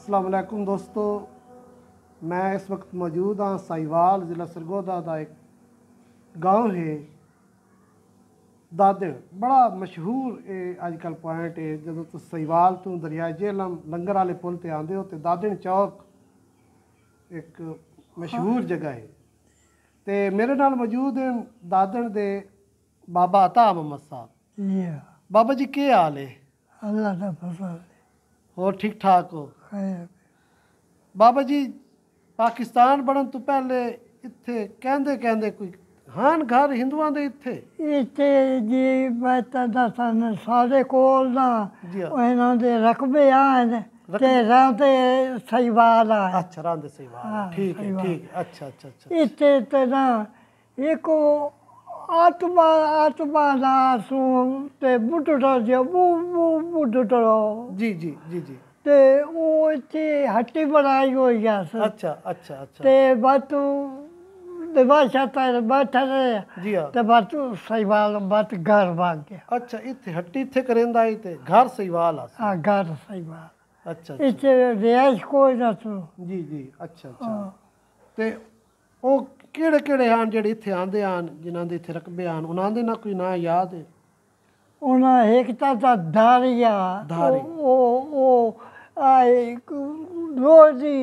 अस्सलाम वालेकुम दोस्तों, मैं इस वक्त मौजूद हाँ साहिवाल ज़िला सरगोदा का एक गाँव है दादड़। बड़ा मशहूर अजकल पॉइंट है। जो तुम साहिवाल तो दरिया झेलम लंगर वाले पुल ते आंदे हो तो दादड़ चौक एक मशहूर जगह है। तो मेरे नाल मौजूद हैं दादड़ दे बाबा अता मोहम्मद साहब। बाबा जी क्या हाल है? अल्लाह का फजल और ठीक ठाक हो? है। बाबा जी पाकिस्तान बनन तो पहले इत्थे कहंदे कहंदे कोई हान घर हिंदुआं दे इत्थे? इत्थे जी मैं दसन सारे कोल ना जी हाँ। इन्हां दे रकबे आन ते रांदे सहीवाल आ। अच्छा रांदे सहीवाल। हाँ, ठीक है सहीवाल। ठीक है। अच्छा अच्छा अच्छा। इत्थे ते ना एक आत्मा आत्मा ना सू ते बुटड़ा जो बुटड़ा जी जी जी जी। ते वो इत्थे हट्टी बनाई हुई है। अच्छा अच्छा अच्छा। ते बातू दिवाशा तर बैठा रहे जी हाँ। ते बातू सहीवाल बात घर भाग गया। अच्छा इत्थे हट्टी इत्थे करेंदा आई ते घर सहीवाल आ। हाँ घर सहीवाल अच्छा अच्छा। इत्थे रिहाइश कोई ना तू। जी जी अच्छा अच्छा। ते ओ केड़े केड़े आन जेड़े इत्थे आंदे आन जिन्हां दे इत्थे रकबे आन उन्हां दे ना कोई नां याद है? उन्हें एक था धारिया धारी। ओ आई रोज ही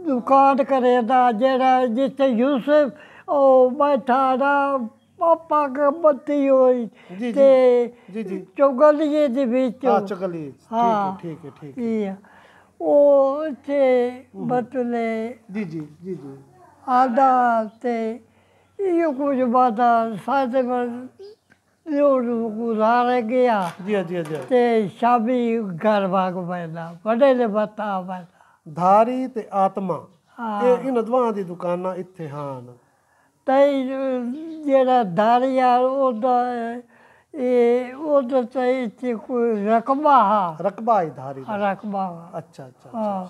दुकान करेंदा जेड़ा जिथे यूसुफ ओ बैठा ना पापा का बत्ती हुई जी ते जी जी। चौगलिए दे विच। हाँ चकली। हाँ ठीक है ठीक है। ये ओ थे बतले जी जी जी जी। आदा ते यो कुछ बाता साथे पर यो गुजारे गया जी हाँ जी हाँ जी हाँ। ते शाबी घर भाग पैदा बड़े ने बता पैदा धारी ते आत्मा हाँ। ਇਹ ਇਹਨਾਂ ਦੋਵਾਂ ਦੀ ਦੁਕਾਨਾਂ ਇੱਥੇ ਹਨ। तई जेड़ा धारिया ओदा ओदा ते कोई रकबा हा ਰਕਬਾ ਹੀ ਧਾਰੀ ਦਾ। रकबा हा। ਅੱਛਾ ਅੱਛਾ। हाँ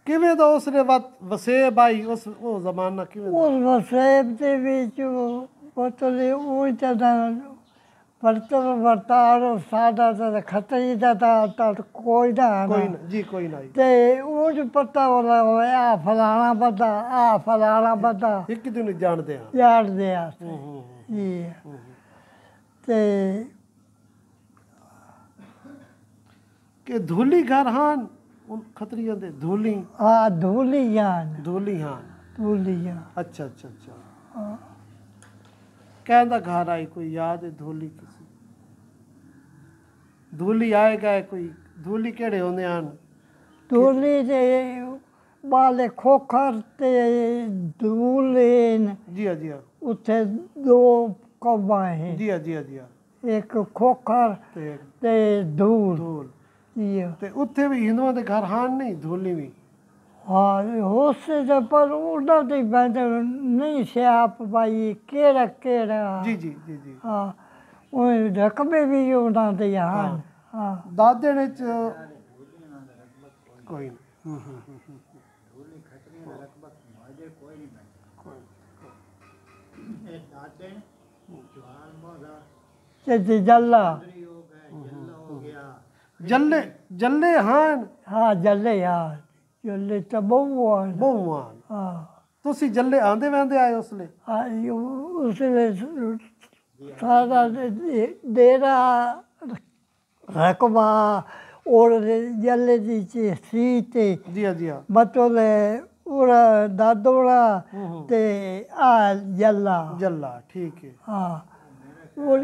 ਕਿਵੇਂ ਦਾ ਉਸਨੇ ਵਸੇਬ ਆਈ ਉਸ ਉਹ ਜ਼ਮਾਨਾ ਕਿਵੇਂ ਦਾ? उस वसेब के बीच बतले वो चला बर्तन बर्तार सादा तो खतरी का था कोई ना ਕੋਈ ਨਾ ਜੀ ਕੋਈ ਨਾ ਜੀ। ते वो जो पता वाला आ फलाना पता आ फलाना पता ਇੱਕ ਦਿਨ ਨੂੰ ਜਾਣਦੇ ਹਾਂ। याद दिया ਹੂੰ ਹੂੰ ये ते ਕਿ ਧੂਲੀ ਘਰ ਹਨ ਉਹ ਖਤਰੀਆਂ ਦੇ ਧੂਲੀ हाँ धूलियान ਧੂਲੀ ਹਨ। धूलियान ਅੱਛਾ ਅੱਛਾ ਅੱਛਾ। ਕਹਿੰਦਾ ਘਰ ਆਈ ਕੋਈ ਯਾਦ ਹੈ ਧੂਲੀ ਕਿਸੇ? ਧੂਲੀ ਆਏਗਾ ਕੋਈ ਧੂਲੀ ਕਿਹੜੇ ਹੁੰਦੇ ਹਨ? धूली से बाले खोखर ते धूलेन ਜੀ ਹਾਂ ਜੀ ਹਾਂ उत्थे दो कब्बा हैं ਜੀ ਹਾਂ ਜੀ ਹਾਂ ਜੀ ਹਾਂ। एक खोखर ਤੇ ते धूल ਧੂਲ ये ਤੇ ਉੱਥੇ ਵੀ ਹਿੰਦੂਆਂ ਦੇ ਘਰ ਹਨ ਨਹੀਂ ਧੂਲੀ ਵੀ? हाँ हो से तो पर उड़ा तो बैंड नहीं से आप भाई केड़ा केड़ा ਜੀ ਜੀ ਜੀ ਜੀ। हाँ वो रकबे भी उड़ा दे हाँ हाँ ਦਾਦੇ ਨੇ ਚ ਕੋਈ ਨਹੀਂ। ते जल्ला ਜੱਲੇ ਜੱਲੇ ਹਨ। हाँ जल्ले यार जल्ले तो बहु ਬਹੁ ਹਨ। हाँ ਤੁਸੀਂ ਜੱਲੇ ਆਂਦੇ ਵੰਦੇ आए उसले? हाँ उसने सारा डेरा रकबा और जल्ले दी सीट जी हाँ जी हाँ। बतौले उड़ा दादोड़ा ते आ जल्ला जल्ला ठीक है। हाँ वो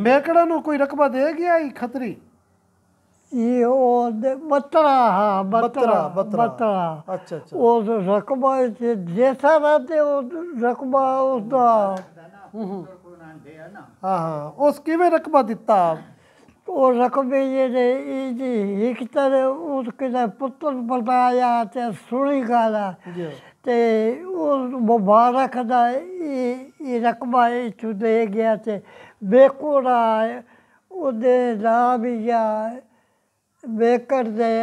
मेकड़ा ਨੂੰ ਕੋਈ ਰਕਬਾ ਦੇ ਗਿਆ ਹੀ ਖਤਰੀ? ये वो बतरा हाँ बतरा बतरा। बतरा अच्छा अच्छा। वो रकबा जैसा रहते वो रकबा उसका हाँ हाँ उस किवें रकबा दिता? वो रकबे ये एक तरह उसके पुत्र बताया ते सुनी गाला जी ते वो मुबारक दा ये रकबा इथू दे गया ते बेकोड़ा ओदे नाम भी या बेकर दे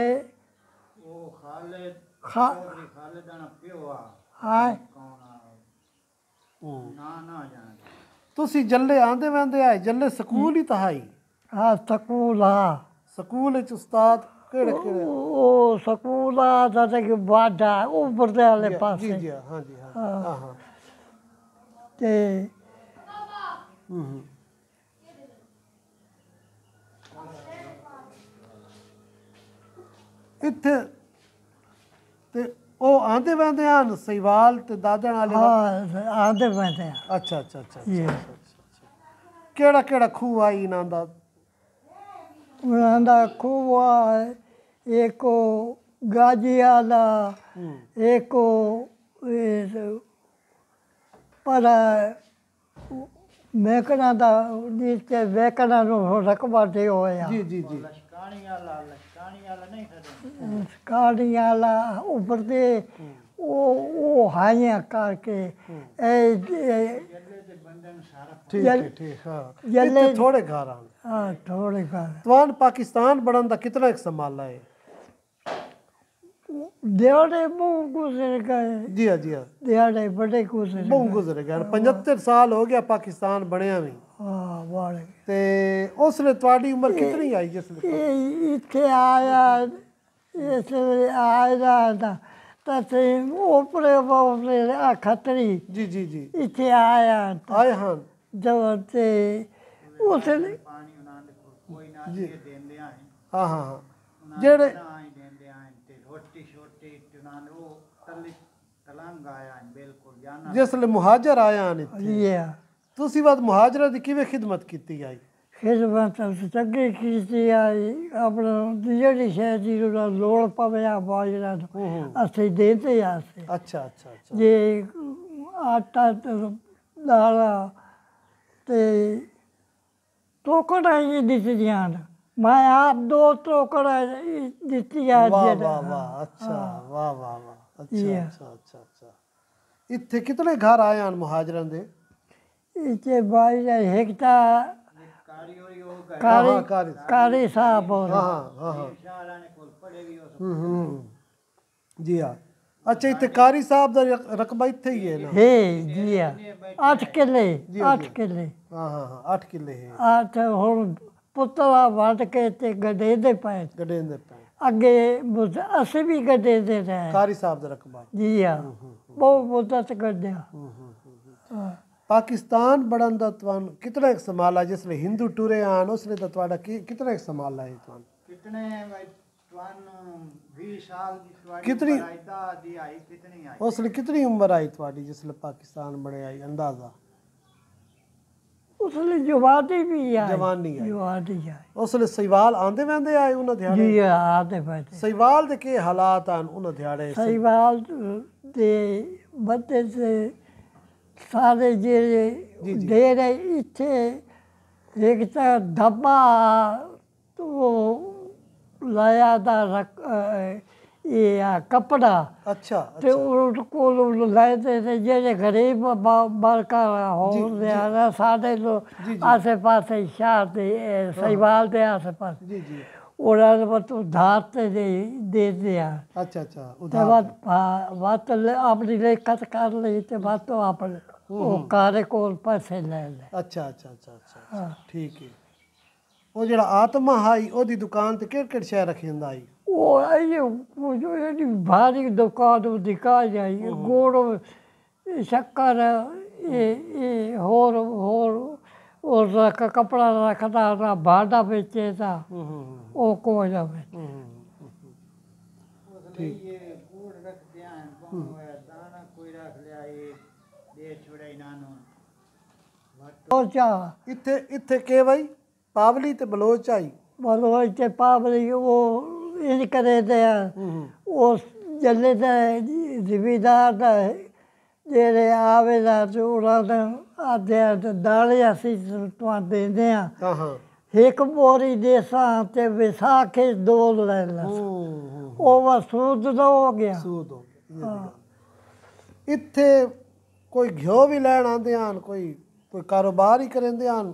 वो खालिद खा खालिदाना पियो आ हाँ कौन आ ना ना जाने ਤੁਸੀਂ ਜੱਲੇ ਆਂਦੇ ਵੰਦੇ ਆਏ ਜੱਲੇ ਸਕੂਲ ਹੀ ਤਹਾਈ ਹਾਂ ਸਕੂਲ ਆ ਸਕੂਲ ਵਿੱਚ ਉਸਤਾਦ ਕਿਹੜੇ ਕਿਹੜੇ ਉਹ ਸਕੂਲ ਆ ਤਾਂ ਕਿ ਬਾਡਾ ਉੱਪਰ ਦੇ ਵਾਲੇ ਜੀ ਪਾਸੇ ਜੀ ਹਾਂ ਜੀ ਹਾਂ ਹਾਂ ਹਾਂ ਤੇ ਹੂੰ ਇੱਥੇ ਤੇ ਉਹ ਆਂਦੇ ਵੰਦੇ ਹਨ ਸਹੀਵਾਲ ਤੇ ਦਾਦਣ ਵਾਲੇ ਹਾਂ ਆਂਦੇ ਪੈਂਦੇ ਆ ਅੱਛਾ ਅੱਛਾ ਅੱਛਾ ਜੀ। ਕਿਹੜਾ ਕਿਹੜਾ ਖੂਹ ਆਈ ਇਹਨਾਂ ਦਾ ਉਹਨਾਂ ਦਾ ਖੂਆ ਇੱਕ ਗਾਜੀ ਵਾਲਾ ਹੂੰ ਇੱਕ ਪਰ ਮੈਕਣਾ ਦਾ ਨੀਚੇ ਵੇਕਣਾ ਨੂੰ ਰਕਬਾ ਦੇ ਹੋਇਆ ਜੀ ਜੀ ਜੀ ਲਸ਼ਕਾਣੀ ਵਾਲਾ ਨਹੀਂ ਖੜੇ ਕਾੜੀ ਵਾਲਾ ਉੱਪਰ ਦੇ ਉਹ ਹਾਈਆਂ ਕਰਕੇ ਇਹ ਜੱਲੇ ਦੇ ਬੰਦੇ ਨੂੰ ਸਾਰਾ ਠੀਕ ਹੈ ਠੀਕ ਹਾਂ ਜੱਲੇ ਇੱਥੇ ਥੋੜੇ ਘਰ ਹਨ ਹਾਂ ਥੋੜੇ ਕਰ ਤੁਹਾਨੂੰ ਪਾਕਿस्तान बनने का कितना एक संभाला है ਦਿਹਾੜੇ ਬਹੁਤ ਗੁਜ਼ਰ ਗਏ जी हाँ जी हाँ ਦਿਹਾੜੇ ਬੜੇ ਗੁਜ਼ਰ बहुत गुजर गए 75 साल हो गया पाकिस्तान बनया भी ਹਾਂ ਵਾਲੇ ते उसने ਤੁਹਾਡੀ ਉਮਰ कितनी आई जिसने ਇਹ ਇੱਥੇ ਆਇਆ ਇਸ ਵੇਲੇ ਆਇਆ ਤਾਂ ਤੇ ਉੱਪਰੇ ਉੱਪਰੇ ਆ ਖਤਰੀ जी जी जी ਇੱਥੇ ਆਇਆ आए हाँ ਜਦੋਂ ਤੇ ਉਸ ਨੇ ਪਾਣੀ ਉਹਨਾਂ ਦੇ ਕੋਲ ਕੋਈ ਨਾ ਇਹ ਦਿੰਦੇ ਆਂ हाँ हाँ हाँ जेड़े ਨਾ ਹੀ ਦਿੰਦੇ ਆਂ ਤੇ ਰੋਟੀ ਛੋਟੀ ਉਹਨਾਂ ਨੂੰ ਉਹ ਤਲੰਗ ਆਇਆ ਬਿਲਕੁਲ ਜਾਨਾ जिसले मुहाजर आए हैं इत्थे ਇਹ ਤੁਸੀਂ ਬਾਦ ਮੁਹਾਜਰਾਂ ਦੀ ਕਿਵੇਂ ਖਿਦਮਤ ਕੀਤੀ ਆਈ ਖਿਦਮਤ ਚੰਗੀ ਕੀਤੀ ਆਈ ਆਪਣਾ ਜਿਹੜੀ ਸ਼ਹਿਰ ਦੀ ਲੋੜ ਪਵੇ ਆ ਬਾਜਰਾ ਨੂੰ ਅਸੀਂ ਦੇਤੇ ਆ ਅਸੀਂ ਅੱਛਾ ਅੱਛਾ ਅੱਛਾ ਜੇ ਆਟਾ ਦਾਲਾਂ ਤੇ ਟੋਕਰਾਂ ਹੀ ਦਿੱਤੀਆਂ ਮੈਂ ਆਪ 2 ਟੋਕਰਾਂ ਦਿੱਤੀਆਂ ਵਾਹ ਵਾਹ ਵਾਹ ਅੱਛਾ ਵਾਹ ਵਾਹ ਵਾਹ ਅੱਛਾ Yeah. ਅੱਛਾ ਅੱਛਾ ਅੱਛਾ ਇੱਥੇ ਕਿਤਨੇ ਘਰ ਆਏ ਹਨ ਮੁਹਾਜਰਾਂ ਦੇ ਇੱਥੇ ਬਾਜਰਾ ਹਿਕਤਾ ਕਾਰੀ ਹੋਈ ਉਹ ਗਏ हाँ, ਕਾਰੀ ਸਾਹਿਬ ਹੋ हाँ हाँ हाँ ਸ਼ਾਹਰਾਂ ਨੇ ਕੋਲ ਪੜੇਗੀ ਉਸ जी हाँ अच्छा इतने कारी साहब ਦਾ ਰਕਬਾ ਇੱਥੇ ਹੀ ਹੈ ਨਾ ਹੈ ਜੀ 8 ਕਿੱਲੇ 8 ਕਿੱਲੇ ਹਾਂ ਹਾਂ ਹਾਂ 8 ਕਿੱਲੇ ਹੈ ਆਠ ਹੁਣ ਪੁੱਤਰਾ ਵੱਢ ਕੇ ਤੇ ਗੱਡੇ ਦੇ ਪਏ ਗੜੇ ਦੇ ਪੈ ਅੱਗੇ ਅਸੀਂ ਵੀ ਗੱਡੇ ਦੇ ਰਹੇ कारी साहब ਦਾ ਰਕਬਾ ਜੀ ਹਾਂ ਬਹੁਤ ਮੁੱਦਤ ਕੱਢਿਆ ਹਾਂ ਪਾਕਿਸਤਾਨ ਬਣਨ ਦਾ ਤੁਹਾਨੂੰ ਕਿਤਨਾ ਇੱਕ ਸੰਭਾਲਾ ਜਿਸਲੇ ਹਿੰਦੂ ਟੁਰੇ ਆਣ ਉਸਨੇ ਤਾਂ ਤੁਹਾਡਾ ਕਿਤਨਾ ਇੱਕ ਸੰਭਾਲਾ ਹੈ ਤੁਹਾਨੂੰ ਕਿਤਨੇ ਭਾਈ ਤੁਹਾਨੂੰ 20 ਸਾਲ ਦੀ ਤੁਹਾਡੀ ਕਿਤਨੀ- ਪੜਾਈ ਦੀ ਆਈ ਕਿਤਨੀ ਆਈ ਉਸਲੇ ਕਿਤਨੀ ਉਮਰ ਆਈ ਤੁਹਾਡੀ ਜਿਸਲੇ ਪਾਕਿस्तान ਬਣੇ ਆਈ ਅੰਦਾਜ਼ਾ ਉਸਨੇ ਜਵਾਨੀ ਵੀ ਆਈ ਜਵਾਨੀ ਆਈ ਜਵਾਨੀ ਆਈ ਉਸਲੇ ਸਹੀਵਾਲ ਆਂਦੇ ਵੰਦੇ ਆਏ ਉਹਨਾਂ ਦਿਹਾੜੇ ਜੀ ਆਦੇ ਬੈਠੇ ਸਹੀਵਾਲ ਦੇ ਕੀ ਹਾਲਾਤ ਹਨ ਉਹਨਾਂ ਦਿਹਾੜੇ ਸਹੀਵਾਲ ਦੇ ਬੱਤੇ ਤੇ ਸਾਰੇ ਜਿਹੜੇ ਜੀ, ਜੀ। ਦੇ ਰਹੇ ਇੱਥੇ ਇੱਕ ਤਾਂ ਡੱਬਾ ਤੋਂ ਲਾਇਆ ਦਾ ਇਹ ਕੱਪੜਾ ਅੱਛਾ ਤੇ ਉਹ ਕੋਲ ਲੈਦੇ ਤੇ ਜਿਹੜੇ ਗਰੀਬ ਬਰਕਰ ਹੋ ਰਿਹਾ ਸਾਡੇ ਲੋਕ ਜੀ, ਜੀ। ਆਸੇ ਪਾਸੇ ਸ਼ਹਿਰ ਦੇ ਸਹੀਵਾਲ ਦੇ ਆਸੇ ਪਾਸੇ ਜੀ ਜੀ ਉਹਨਾਂ ਨੂੰ ਬਤ ਉਧਾਰ ਤੇ ਦੇ ਦਿਆ ਅੱਛਾ ਅੱਛਾ ਤੇ ਉਧਾਰ ਬਾਤ ਆਪਣੀ ਲਿਖਤ ਕਰ ਲਈ ਤੇ ਬਾਤੋਂ ਆਪਣੇ ਉਹ ਕਾਰੇ ਕੋਲ ਪੈਸੇ ਲੈ ਲੈ ਅੱਛਾ ਅੱਛਾ ਅੱਛਾ ਅੱਛਾ ਹਾਂ। ਠੀਕ ਹੈ ਉਹ ਜਿਹੜਾ ਆਤਮਾ ਹਾਈ ਉਹਦੀ ਦੁਕਾਨ ਤੇ ਕਿਹੜੇ ਕਿਹੜੇ ਸ਼ਹਿਰ ਰੱਖੀ ਹੁੰਦਾ ਆਈ ਉਹ ਇਹ ਜੋ ਇਹਦੀ ਭਾਰੀ ਦੁਕਾਨ ਉਹ ਦਿਖਾ ਜਾਈ ਗੋੜ ਸ਼ੱਕਰ ਇਹ ਹੋਰ ਉਹ ਰੱਖ ਕਪੜਾ ਰੱਖਦਾ ਨਾ ਭਾਂਡਾ ਵੇਚੇ ਤਾਂ ਉਹ ਕੋ ਜਾਵੇ ਉਸ ਲਈ ਇਹ ਕੂੜ ਰੱਖਦੇ ਆਂ ਹੋਇਆ ਦਾਣਾ ਕੋਈ ਰੱਖ ਲਿਆ ਇਹ ਦੇ ਛੁੜੇ ਇਹਨਾਂ ਨੂੰ ਉਹ ਚਾ ਇੱਥੇ ਇੱਥੇ ਕੇ ਬਈ ਪਾਵਲੀ ਤੇ ਬਲੋਚ ਆਈ ਬਲੋ ਤੇ ਪਾਵਲੀ ਉਹ ਇਹ ਕਰੇ ਤੇ ਉਸ ਜੱਲੇ ਦਾ ਜ਼ਿਮੀਦਾਰ ਦਾ ਜਿਹੜੇ ਆਵੇਦਾ ਤੇ ਉਹਨਾਂ ਦਾ ਆਦੇ ਦਾਲੇ ਅਸੀਂ ਤੁਹਾਨੂੰ ਦਿੰਦੇ ਆ ਹਾਂ ਹਾਂ ਇੱਕ ਬੋਰੀ ਦੇਸਾਂ ਤੇ ਵਿਸਾਖੇ 2 ਲੈ ਲਾ ਉਹ ਵਸੂਦ ਦਾ ਹੋ ਗਿਆ ਸੂਦ ਹੋ ਗਿਆ ਇਹ ਵੀ ਗੱਲ। ਇੱਥੇ ਕੋਈ ਘਿਓ ਵੀ ਲੈਣ ਆਉਂਦੇ ਹਨ ਕੋਈ ਕੋਈ ਕਾਰੋਬਾਰ ਹੀ ਕਰਦੇ ਹਨ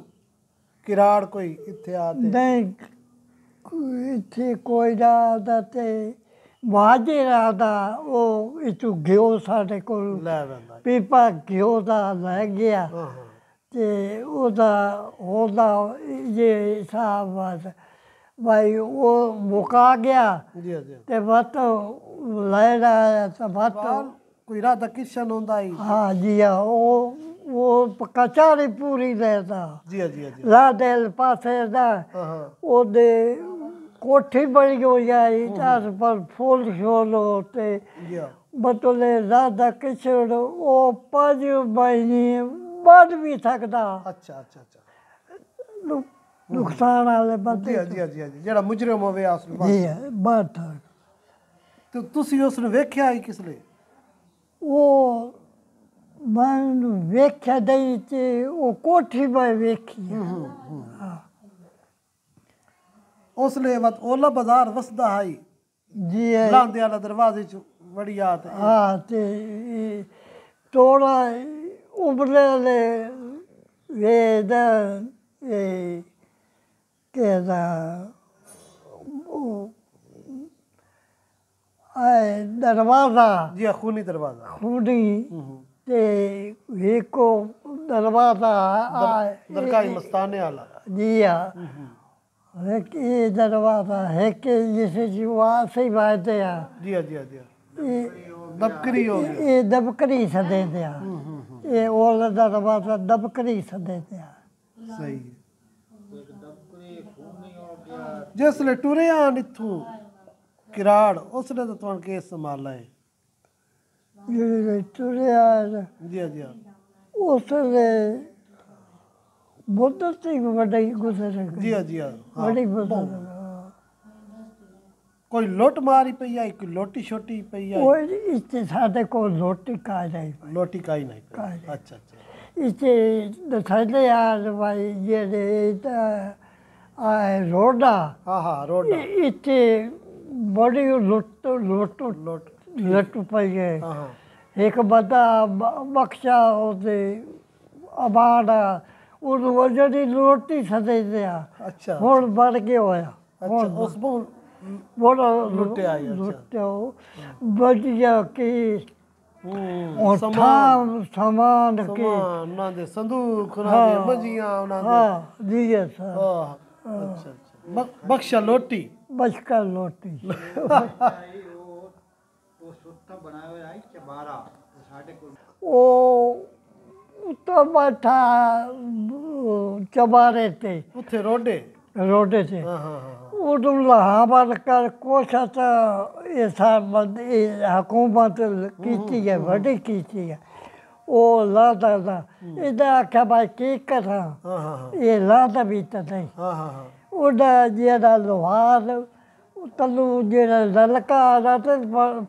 ਕਿਰਾੜ ਕੋਈ ਇੱਥੇ ਆ ਤੇ ਨਹੀਂ ਇੱਥੇ ਕੋਈ ਦਾ ਤੇ ਮਾਜਰਾ ਦਾ ਉਹ ਇਤੋਂ ਘਿਓ ਸਾਡੇ ਕੋਲ ਲੈ ਬੰਦਾ ਪੀਪਾ ਘਿਓ ਦਾ ਲੈ ਗਿਆ ਹਾਂ ਹਾਂ ਤੇ ਉਹਦਾ ਇਹ ਹਿਸਾਬ ਬਾਤ ਭਾਈ ਉਹ ਮੁਕਾ ਗਿਆ ਜੀ ਜੀ ਤੇ ਵੱਤ ਲੈ ਲਿਆ ਤਾਂ ਵੱਤ ਕੋਈ ਰਾਤ ਦਾ ਕਿਸ਼ਨ ਹੁੰਦਾ ਹੀ ਹਾਂ ਜੀ ਉਹ ਕਚਾਰੀ ਪੂਰੀ ਲੈਦਾ ਜੀ ਜੀ ਜੀ ਲਾ ਦੇ ਪਾਸੇ ਦਾ ਹਾਂ ਉਹਦੇ ਕੋਠੀ ਬਣੀ ਹੋਈ ਆਈ ਤਾਂ ਪਰ ਫੁੱਲ ਸ਼ੋਲੋ ਤੇ ਜੀ ਬਤਲੇ ਰਾਧਾ ਕਿਸ਼ੋਰ ਉਹ 5 ਮਹੀਨੇ ਵੱਧ ਵੀ ਸਕਦਾ ਅੱਛਾ ਅੱਛਾ ਅੱਛਾ ਨੁਕਸਾਨ ਵਾਲੇ ਬੰਦੇ ਜੀ ਜੀ ਜੀ ਜਿਹੜਾ ਮੁਜਰਮ ਹੋਵੇ ਆਸਲ ਜੀ ਬਾਤ ਤੇ ਤੁਸੀਂ ਉਸ ਨੂੰ ਵੇਖਿਆ ਹੀ ਕਿਸ ਲਈ ਉਹ ਮੈਂ ਵੇਖਿਆ ਨਹੀਂ ਤੇ ਉਹ ਕੋਠੀ ਮੈਂ ਵੇਖੀ ਹਾਂ ਉਸ ਲਈ ਵਤ ਓਲਾ ਬਾਜ਼ਾਰ ਵਸਦਾ ਹੈ ਜੀ ਲਾਂਦੇ ਵਾਲਾ ਦਰਵਾਜ਼ੇ ਚ ਬੜੀ ਆਤ ਹੈ ਹਾਂ ਤੇ ਥੋੜਾ ਉਬਲੇ ਵੇਦ ਇਹ ਕਿਹਦਾ ਉਹ ਆਏ ਦਰਵਾਜ਼ਾ ਜੀ ਖੂਨੀ ਦਰਵਾਜ਼ਾ ਖੁਦੀ ਤੇ ਵੇਖੋ ਦਰਵਾਜ਼ਾ ਦਰਗਾਹ ਮਸਤਾਨੇ ਵਾਲਾ ਜੀ ਆ है कि ये दरवाज़ा है कि जैसे जी वहाँ से ही बात है जी जी जी ये दबकरी हो गई ये दबकरी सदे दिया ये ओला दरवाज़ा दबकरी सदे दिया सही जिसले टुरे आन इथों किराड़ उसले तो तुम केस संभाला है ये टुरे आ जी जी उसले बुद्ध से बड़ी गुजर जी जी बड़ी गुजर कोई लुट मारी पई है कोई लोटी छोटी पई है वो इतने सादे को रोटी खा जाए लोटी काई नहीं का पई जाए अच्छा अच्छा इतने दसाले यार भाई ये आए रोडा हाँ हाँ रोड इतने बड़ी लुट लुट लोट लुट पई है हाँ हाँ एक बंदा बख्शा होते अबाड़ा उस वजह की रोटी सदे दिया अच्छा ਹੁਣ ਬਣ ਕੇ ਹੋਇਆ अच्छा उस बहु ਬੜਾ ਲੁੱਟਿਆ ਹੀ, ਅੱਛਾ। ਲੁੱਟਿਆ ਵਧੀਆ ਕਿ ਉਹ ਸਮਾਨ ਸਮਾਨ ਕੇ ਉਹਨਾਂ ਦੇ ਸੰਦੂਕ ਉਹਨਾਂ ਦੇ ਮੰਜੀਆਂ ਉਹਨਾਂ ਦੇ ਹਾਂ ਜੀ ਸਰ ਆਹ, ਅੱਛਾ ਅੱਛਾ ਬਖਸ਼ਾ ਲੋਟੀ ਬਚਕਾ ਲੋਟੀ ਉਹ ਸੁੱਤਾ ਬਣਾਇਆ ਹੋਇਆ ਹੈ ਚਬਾਰਾ ਸਾਡੇ ਕੋਲ ਉਹ ਉੱਤੋਂ ਬੈਠਾ ਚਬਾਰੇ ਤੇ ਉੱਥੇ ਰੋਡੇ ਰੋਡੇ ਤੇ ਹਾਂ ਹਾਂ ਹਾਂ ਉਦੋਂ ਲਹਾਬਰ ਕਰ ਕੋਸ਼ਿਸ਼ ਇਹ ਸਾਬ ਇਹ ਹਕੂਮਤ ਕੀਤੀ ਹੈ ਵੱਡੀ ਕੀਤੀ ਹੈ ਉਹ ਲਾਦਾ ਦਾ ਇਹਦਾ ਆਖਿਆ ਭਾਈ ਕੀ ਕਰਾਂ ਹਾਂ ਹਾਂ ਇਹ ਲਾਦਾ ਵੀ ਤਾਂ ਨਹੀਂ ਹਾਂ ਹਾਂ ਹਾਂ ਉਹਦਾ ਜਿਹੜਾ ਲੋਹਾਰ ਤਲੂ ਜਿਹੜਾ ਲਲਕਾ ਆਦਾ ਤੇ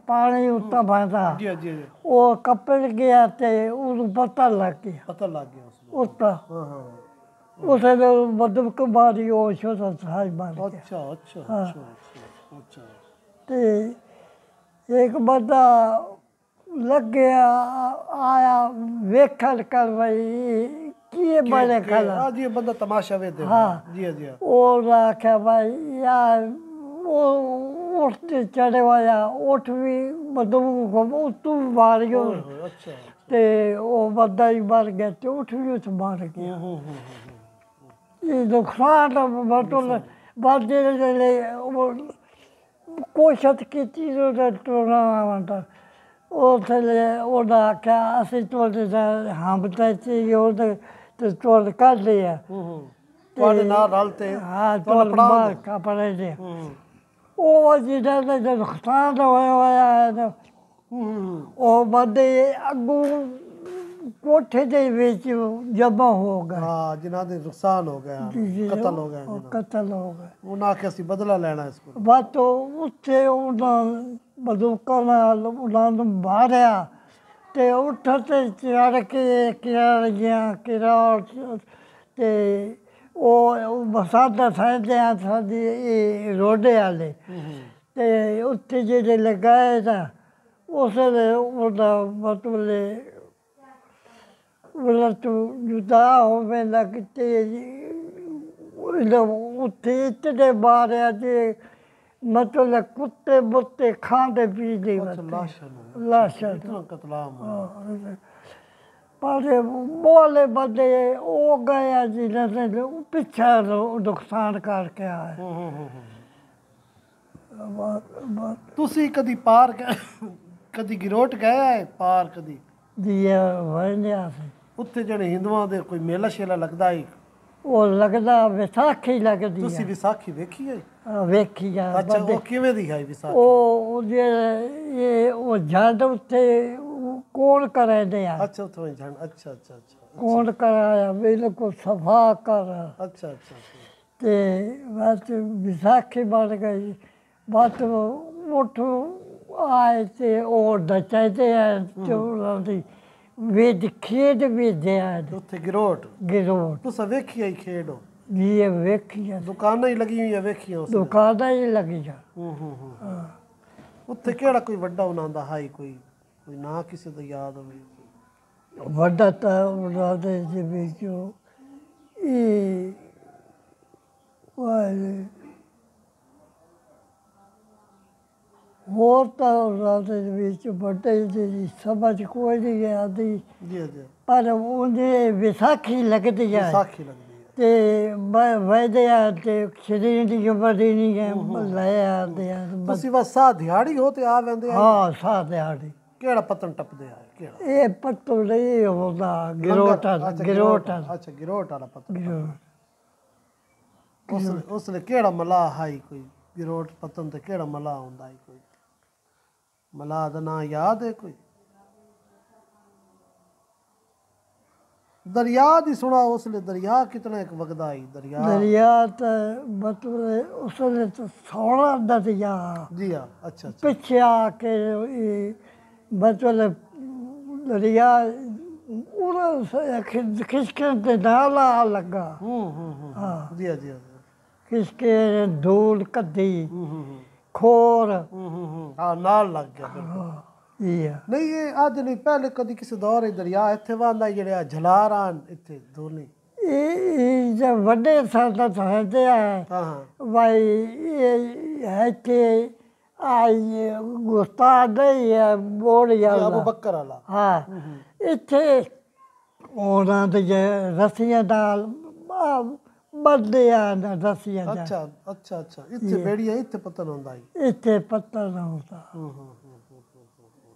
ਪਾਣੀ ਉੱਤਾ ਪਾਉਂਦਾ ਜੀ ਜੀ ਉਹ ਕੱਪੜ ਗਿਆ ਤੇ ਉਹਨੂੰ ਪਤਾ ਲੱਗ ਗਿਆ ਪਤਾ ਲੱਗ ਗਿਆ ਉਸ ਨੂੰ ਉੱਤਾ ਹਾਂ ਹਾਂ ਉਸੇ ਦੇ ਮਦਦ ਕੁਮਾਰੀ ਉਹ ਸ਼ੋਸਾ ਸਾਜ ਮਾਰ ਗਿਆ ਅੱਛਾ ਅੱਛਾ ਹਾਂ। ਅੱਛਾ ਅੱਛਾ ਤੇ ਇੱਕ ਬੰਦਾ ਲੱਗਿਆ ਆਇਆ ਵੇਖਣ ਕਰ ਬਈ ਕੀ ਬਣੇ ਖਲਾ ਹਾਂ ਜੀ ਇਹ ਬੰਦਾ ਤਮਾਸ਼ਾ ਵੇਖਦੇ ਹਾਂ। ਜੀ ਜੀ ਉਹ ਆਖਿਆ ਭਾਈ ਯਾਰ ਉਹ ਉੱਠ ਤੇ ਚੜੇ ਵਾਇਆ ਉੱਠ ਵੀ ਮਦੂ ਤੂੰ ਮਾਰਿਓ ਅੱਛਾ ਤੇ ਉਹ ਬੰਦਾ ਹੀ ਮਰ ਗਿਆ ਤੇ ਉੱਠ ਵੀ ਉਸ ਮਾਰ ਗਿਆ ਇਹ ਨੁਕਸਾਨ ਬਤਲ ਬਾਦੇ ਦੇ ਉਹ ਕੋਸ਼ਿਸ਼ ਕੀਤੀ ਉਹਦਾ ਟੋਣਾ ਆਉਂਦਾ ਉਹ ਥਲੇ ਉਹਦਾ ਆਖਿਆ ਅਸੀਂ ਤੁਹਾਡੇ ਹਮ ਤੇ ਉਹਦੇ ਤੇ ਟੋਲ ਕਰ ਲਿਆ ਤੁਹਾਡੇ ਨਾਲ ਰਲ ਤੇ ਹਾਂ ਟੋਲ ਮਾਰ ਕਪੜੇ ਦੇ ਉਹ ਜਿਹੜਾ ਦਾ ਨੁਕਸਾਨ ਹੋਇਆ ਹੈ ਉਹ ਬੰਦੇ ਅੱਗੋਂ ਕੋਠੇ ਦੇ ਵਿੱਚ ਜਮ੍ਹਾਂ ਹੋ ਗਏ ਹਾਂ ਜਿਨ੍ਹਾਂ ਦੇ ਨੁਕਸਾਨ ਹੋ ਗਿਆ ਕਤਲ ਹੋ ਗਿਆ ਉਹ ਕਤਲ ਹੋ ਗਏ ਉਹਨਾਂ ਆਖਿਆ ਅਸੀਂ ਬਦਲਾ ਲੈਣਾ ਇਸ ਕੋਲ ਬਾਤ ਉੱਥੇ ਉਹਨਾਂ ਬੰਦੂਕਾਂ ਨਾਲ ਉਹਨਾਂ ਨੂੰ ਮਾਰਿਆ ਤੇ ਉੱਠ ਤੇ ਚੜ ਕੇ ਕਿਰਾੜ ਗਿਆ ਕਿਰਾੜ ਤੇ ਉਹ ਬਸਾਦਾ ਸਾਇਦਿਆਂ ਸਾਡੀ ਇਹ ਰੋਡੇ ਵਾਲੇ ਤੇ ਉੱਥੇ ਜਿਹੜੇ ਲਗਾਏ ਤਾਂ ਉਸ ਵੇਲੇ ਉਹਦਾ ਮਤਲਬ ਉਹਦਾ ਤੋਂ ਜੁਦਾ ਹੋਵੇ ਲੱਗਤੇ ਉੱਥੇ ਇਤਨੇ ਮਾਰਿਆ ਜੇ ਮਤਲਬ ਕੁੱਤੇ ਬੁੱਤੇ ਖਾਂਦੇ ਪੀਂਦੇ ਲਾਸ਼ਾਂ ਨੂੰ ਲਾਸ਼ਾਂ ਇਤਨਾ ਕਤਲਾਮ ਹੋਇਆ। पर बोले बंदे वो गए जिन्होंने पिछा नुकसान करके आए। ਤੁਸੀਂ ਕਦੀ ਪਾਰ ਕਦੀ ਗਿਰੋਟ ਗਏ ਹੈ ਪਾਰ ਕਦੀ जी वही ਉੱਥੇ ਜਿਹੜੇ ਹਿੰਦੂਆਂ ਦੇ ਕੋਈ ਮੇਲਾ ਸ਼ੇਲਾ ਲੱਗਦਾ ਹੈ वो लगता विसाखी लगती ਤੁਸੀਂ है ਵਿਸਾਖੀ ਵੇਖੀ ਹੈ वेखी जा ਅੱਛਾ ਉਹ ਕਿਵੇਂ ਦੀ ਹੈ ਵਿਸਾਖੀ वो झंड उत्ते कौन करे दे ਅੱਛਾ ਉੱਥੋਂ ਹੀ ਜਾਣ ਅੱਛਾ ਅੱਛਾ ਅੱਛਾ कौन कराया बिल्कुल सफा कर ਅੱਛਾ ਅੱਛਾ ते बस विसाखी बन गई बस उठ आए थे और नचाते हैं चोरों की वेद खेड वेदे ਤੇ ਉੱਥੇ ਗਿਰੋਟ गिरोट ਤੁਸੀਂ ਵੇਖੀ ਹੈ ਖੇਡ ये वेखिया ਦੁਕਾਨਾਂ ਹੀ ਲੱਗੀਆਂ ਹੋਈਆਂ ਵੇਖੀਆਂ ਉਸ दुकाना ही लगी जा ਉੱਥੇ ਕਿਹੜਾ ਕੋਈ ਵੱਡਾ ਉਹਨਾਂ ਦਾ ਹਾਈ ਕੋਈ ਕੋਈ ਨਾਂ ਕਿਸੇ ਦਾ ਯਾਦ ਹੋਵੇ ਵੱਡਾ ਤਾਂ ਉਹਨਾਂ ਦੇ ਵਿੱਚੋਂ ਇਹ ਵਾਲੇ ਹੋਰ ਤਾਂ ਉਹਨਾਂ ਦੇ ਵਿੱਚ ਵੱਡੇ ਦੀ ਸਮਝ ਕੋਈ ਨਹੀਂ ਆਉਂਦੀ ਜੀ ਜੀ ਪਰ ਉਹਨੇ ਵਿਸਾਖੀ ਲੱਗਦੀ ਹੈ ਵਿਸਾਖੀ ਲੱਗਦੀ ਹੈ ਤੇ ਵੈਦਿਆ ਤੇ ਸ਼ਰੀਰ ਦੀ ਬੜੀ ਨਹੀਂ ਹੈ ਲੈ ਆਉਂਦੇ ਆ ਤੁਸੀਂ ਬਸ ਸਾਹ ਦਿਹਾੜੀ ਹੋ ਤੇ ਆ ਵੰਦੇ ਹਾਂ ਸਾਹ ਦਿਹਾੜੀ ਕਿਹੜਾ ਪਤਨ ਟੱਪਦੇ ਆ ਕਿਹੜਾ ਇਹ ਪੱਤੂ ਨਹੀਂ ਹੁੰਦਾ ਗਿਰੋਟਾ ਗਿਰੋਟਾ ਅੱਛਾ ਗਿਰੋਟ ਵਾਲਾ ਪਤਨ ਗਿਰੋਟ ਉਸ ਲਈ ਕਿਹੜਾ ਮਲਾਹ ਹਾਈ ਕੋਈ ਗਿਰੋਟ ਪਤਨ ਤੇ ਕਿਹੜਾ ਮਲਾਹ ਹੁੰਦਾ ਹੈ ਕੋਈ ਮਲਾਹ ਦਾ ਨਾਂ ਯਾਦ ਹੈ ਕੋਈ दरिया दी सुना उसले दरिया कितना एक वगदा आई दरिया दरिया तो मतलब उसने तो सोना दरिया जी हाँ अच्छा अच्छा पीछे आके मतलब दरिया खिसके नाला लगा हाँ जी हाँ जी हाँ खिसके धूल कद्दी खोर हाँ नाल लग गया बिल्कुल नहीं ये आज नहीं पहले कभी किसी दौर दरिया इतने वादा ਜਿਹੜੇ ਜਲਾਰਾਨ ਇੱਥੇ ਦੋਨੇ ਇਹ ਜੇ ਵੱਡੇ ਸਾਡਾ ਚਾਹਦੇ ਆ ਹਾਂ ਭਾਈ ਇਹ ਹੈ ਕਿ ਆਈ ਗੁਸਤਾਦ ਹੈ ਬੋੜਿਆ ਅਬੂ ਬੱਕਰ ਵਾਲਾ ਹਾਂ ਇੱਥੇ ਉਹਨਾਂ ਦੇ ਰਸੀਆਂ ਨਾਲ ਬੱਦੇ ਆ ਰਸੀਆਂ ਦਾ ਅੱਛਾ ਅੱਛਾ ਅੱਛਾ ਇੱਥੇ ਬੇੜੀਆਂ ਇੱਥੇ ਪਤਾ ਨਾ ਹੁੰਦਾ ਇੱਥੇ ਪਤਾ ਨਾ ਹੁੰਦਾ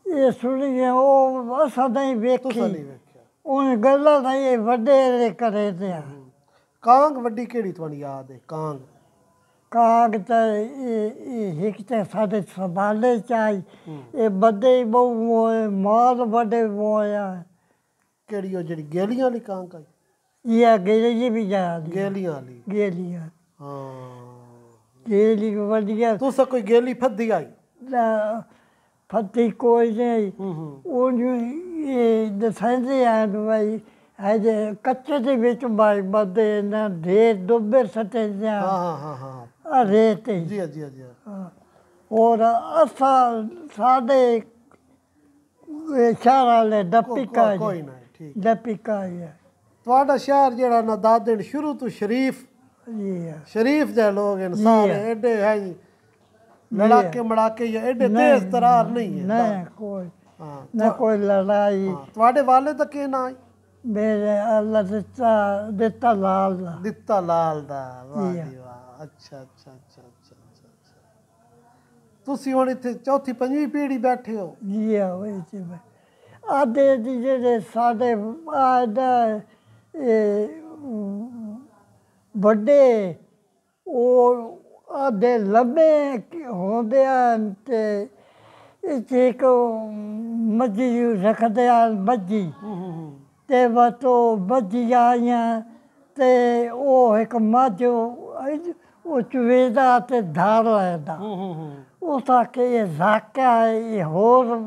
ਇਹ ਸੁਣੀਏ ਉਹ ਅਸਾਂ ਨਹੀਂ ਵੇਖੀ ਤੁਸੀਂ ਨਹੀਂ ਵੇਖਿਆ ਉਹ ਗੱਲਾਂ ਨਹੀਂ ਵੱਡੇ ਕਰੇ ਤੇ ਕਾਂਗ ਵੱਡੀ ਕਿਹੜੀ ਤੁਹਾਨੂੰ ਯਾਦ ਹੈ ਕਾਂਗ ਕਾਗ ਤਾਂ ਇਹ ਇੱਕ ਤੇ ਸਾਡੇ ਸੰਭਾਲੇ ਚਾਈ ਇਹ ਵੱਡੇ ਬਹੁ ਮਾਲ ਵੱਡੇ ਹੋਇਆ ਕਿਹੜੀ ਉਹ ਜਿਹੜੀ ਗੇਲੀਆਂ ਵਾਲੀ ਕਾਂਗ ਆਈ ਇਹ ਗੇਲੀ ਵੀ ਯਾਦ ਗੇਲੀਆਂ ਵਾਲੀ ਗੇਲੀਆਂ ਹਾਂ ਗੇਲੀ ਵਧੀਆ ਤੁਸੀਂ ਕੋਈ ਗੇਲੀ ਫੱਦੀ ਆਈ ਫੱਤੀ ਕੋਈ ਨਹੀਂ ਉਹਨੂੰ ਇਹ ਦੱਸਦੇ ਆ ਭਾਈ ਹਜੇ ਕੱਚੇ ਦੇ ਵਿੱਚ ਬਾਈ ਬੱਦੇ ਨਾ ਢੇਰ ਡੁੱਬੇ ਸੱਟੇ ਜਾ ਹਾਂ ਹਾਂ ਹਾਂ ਰੇਤ ਜੀ ਜੀ ਜੀ ਔਰ ਅਸਾਂ ਸਾਡੇ ਸ਼ਹਿਰ ਵਾਲੇ ਡੱਪੀਕਾ ਕੋਈ ਨਾ ਠੀਕ ਡੱਪੀਕਾ ਹੈ ਤੁਹਾਡਾ ਸ਼ਹਿਰ ਜਿਹੜਾ ਨਾ ਦਾਦਣ ਸ਼ੁਰੂ ਤੋਂ ਸ਼ਰੀਫ ਜੀ ਸ਼ਰੀਫ ਦੇ ਲੋਕ ਹਨ ਸਾਰੇ ਐਡੇ ਹੈ ਲੜਾਕੇ ਮੜਾਕੇ ਜਾਂ ਐਡੇ ਤੇਜ਼ ਤਰਾਰ ਨਹੀਂ ਹੈ ਨਾ ਕੋਈ ਹਾਂ ਨਾ ਕੋਈ ਲੜਾਈ ਤੁਹਾਡੇ ਵਾਲੇ ਦਾ ਕੀ ਨਾਂ ਹੈ ਮੇਰੇ ਅੱਲਾ ਦਿੱਤਾ ਲਾਲ ਦਾ ਦਿੱਤਾ ਲਾਲ ਦਾ ਵਾਹ ਜੀ ਵਾਹ ਅੱਛਾ ਅੱਛਾ ਅੱਛਾ ਅੱਛਾ ਅੱਛਾ ਤੁਸੀਂ ਹੁਣ ਇੱਥੇ ਚੌਥੀ ਪੰਜਵੀਂ ਪੀੜ੍ਹੀ ਬੈਠੇ ਹੋ ਜੀ ਹੋਏ ਜੀ ਆਦੇ ਜਿਹੜੇ ਸਾਡੇ ਆਦਾ ਵੱਡੇ ਉਹ ਆਦੇ ਲੰਬੇ ਹੁੰਦੇ ਹਨ ਤੇ ਇੱਥੇ ਇੱਕ ਮੱਝੀ ਰੱਖਦੇ ਆ ਮੱਝੀ ਤੇ ਬਤੋ ਮੱਝੀ ਆਈਆਂ ਤੇ ਉਹ ਇੱਕ ਮੱਝ ਉਹ ਚਵੇਦਾ ਤੇ ਧਾਰ ਲੈਂਦਾ ਉਹ ਤਾਂ ਕਿ ਜ਼ਾਕਾ ਇਹ ਹੋਰ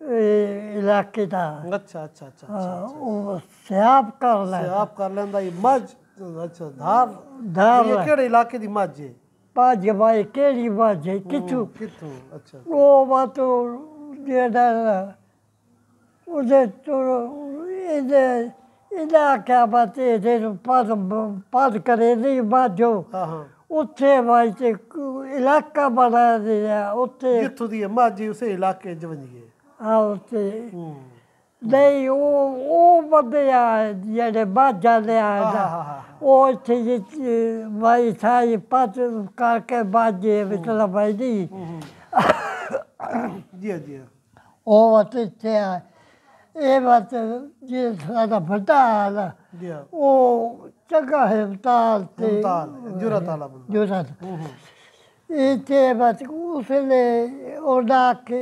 ਇਲਾਕੇ ਦਾ ਅੱਛਾ ਅੱਛਾ ਅੱਛਾ ਉਹ ਸਿਆਪ ਕਰ ਲੈ ਸਿਆਪ ਕਰ ਲੈਂਦਾ ਇਹ ਮੱਝ ਅੱਛਾ ਧਾਰ ਇਹ ਕਿਹੜੇ ਇਲਾਕੇ ਦੀ ਮੱਝ ਹੈ ਪਾਜ ਭਾਈ ਕਿਹੜੀ ਮੱਝ ਹੈ ਕਿੱਥੋਂ ਕਿੱਥੋਂ ਅੱਛਾ ਉਹ ਬਾਤ ਜਿਹੜਾ ਉਹਦੇ ਤੋਂ ਇਹਦਾ ਕਿਆ ਬਾਤ ਹੈ ਜੇ ਪਦ ਕਰੇ ਨਹੀਂ ਬਾਜੋ ਹਾਂ ਹਾਂ ਉੱਥੇ ਭਾਈ ਤੇ ਇਲਾਕਾ ਬਣਾ ਦਿਆ ਉੱਥੇ ਜਿੱਥੋਂ ਦੀ ਮੱਝ ਉਸੇ ਇਲਾਕੇ ਚ ਵੰਜੀਏ ਆ ਉੱਥੇ ਨਹੀਂ ਉਹ ਬੰਦੇ ਆ ਜਿਹੜੇ ਬਾਝਾ ਲਿਆ ਉਹ ਇੱਥੇ ਵਾਈ ਸਾਈ ਪਤ ਕਰਕੇ ਬਾਝੇ ਵਿੱਚ ਲਵਾਈ ਦੀ ਜੀ ਜੀ ਉਹ ਇੱਥੇ ਆ ਇਹ ਬਾਤ ਜੇ ਸਾਡਾ ਵੱਡਾ ਹਾਲ ਜੀ ਉਹ ਚੰਗਾ ਹਸਪਤਾਲ ਤੇ ਜੁਰਤ ਵਾਲਾ ਬੰਦਾ ਜੁਰਤ ਇੱਥੇ ਬਸ ਉਸਲੇ ਉਹਦਾ ਕਿ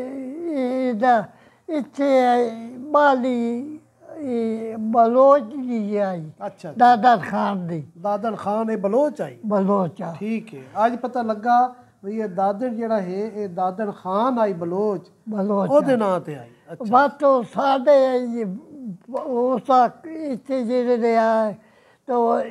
ਇਹਦਾ ਇੱਥੇ ਬਾਲੀ ਬਲੋਚ ਦੀ ਆਈ ਅੱਛਾ ਦਾਦਰ ਖਾਨ ਦੀ ਦਾਦਨ ਖਾਨ ਇਹ ਬਲੋਚ ਆਈ ਬਲੋਚਾ ਠੀਕ ਹੈ ਅੱਜ ਪਤਾ ਲੱਗਾ ਵੀ ਇਹ ਦਾਦਨ ਜਿਹੜਾ ਹੈ ਇਹ ਦਾਦਨ ਖਾਨ ਆਈ ਬਲੋਚ ਉਹਦੇ ਨਾਂ ਤੇ ਆਈ ਅੱਛਾ ਬਾਤ ਸਾਡੇ ਉਸ ਇੱਥੇ ਜਿਹੜੇ ਰਿਹਾ ਤਾਂ